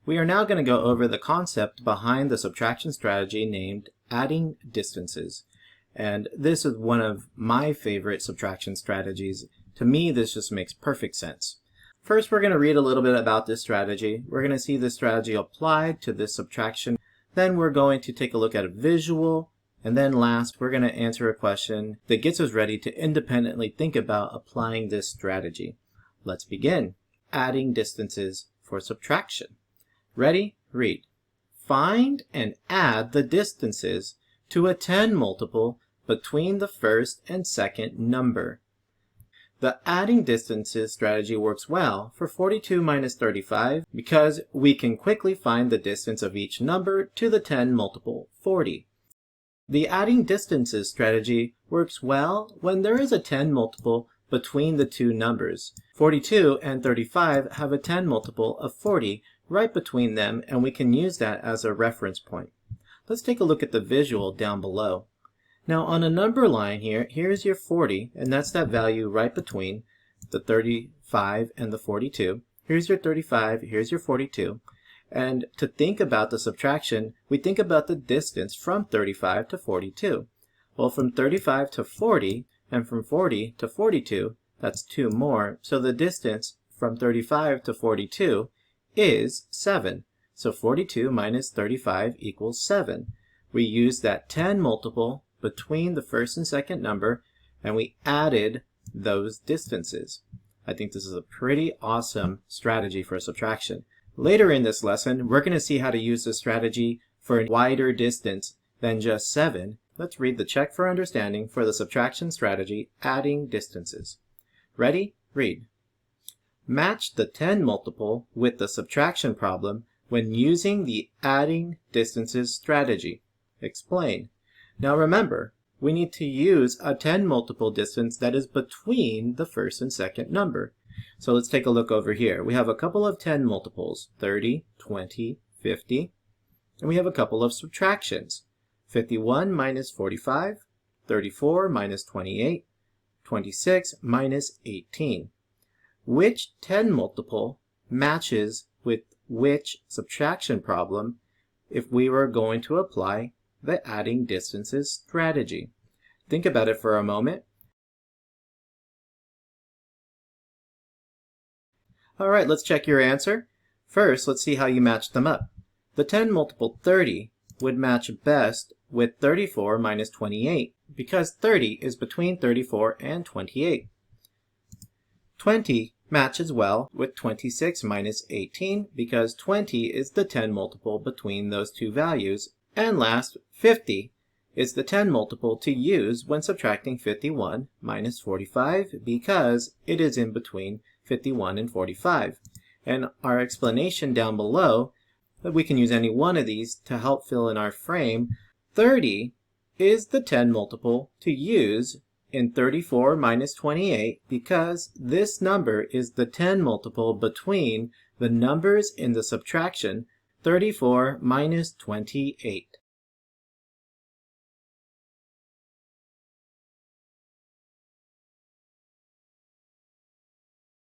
We are now going to go over the concept behind the subtraction strategy named adding distances. And this is one of my favorite subtraction strategies. To me, this just makes perfect sense. First, we're going to read a little bit about this strategy. We're going to see this strategy applied to this subtraction. Then we're going to take a look at a visual. And then last, we're going to answer a question that gets us ready to independently think about applying this strategy. Let's begin. Adding distances for subtraction. Ready? Read. Find and add the distances to a 10 multiple between the first and second number. The adding distances strategy works well for 42 minus 35 because we can quickly find the distance of each number to the 10 multiple 40. The adding distances strategy works well when there is a 10 multiple between the two numbers. 42 and 35 have a 10 multiple of 40 right between them, and we can use that as a reference point. Let's take a look at the visual down below. Now on a number line here, here's your 40, and that's that value right between the 35 and the 42. Here's your 35, here's your 42. And to think about the subtraction, we think about the distance from 35 to 42. Well, from 35 to 40, and from 40 to 42, that's 2 more. So the distance from 35 to 42 is 7. So 42 minus 35 equals 7. We used that 10 multiple between the first and second number, and we added those distances. I think this is a pretty awesome strategy for subtraction. Later in this lesson, we're going to see how to use this strategy for a wider distance than just 7. Let's read the check for understanding for the subtraction strategy, adding distances. Ready? Read. Match the 10 multiple with the subtraction problem when using the adding distances strategy. Explain. Now remember, we need to use a 10 multiple distance that is between the first and second number. So let's take a look over here. We have a couple of 10 multiples, 30, 20, 50, and we have a couple of subtractions. 51 minus 45, 34 minus 28, 26 minus 18. Which 10 multiple matches with which subtraction problem if we were going to apply the adding distances strategy? Think about it for a moment. Alright, let's check your answer. First, let's see how you match them up. The 10 multiple 30 would match best with 34 minus 28 because 30 is between 34 and 28. 20 matches well with 26 minus 18 because 20 is the 10 multiple between those two values. And last, 50 is the 10 multiple to use when subtracting 51 minus 45 because it is in between 51 and 45. And our explanation down below, that we can use any one of these to help fill in our frame. 30 is the 10 multiple to use in 34 minus 28 because this number is the 10 multiple between the numbers in the subtraction 34 minus 28.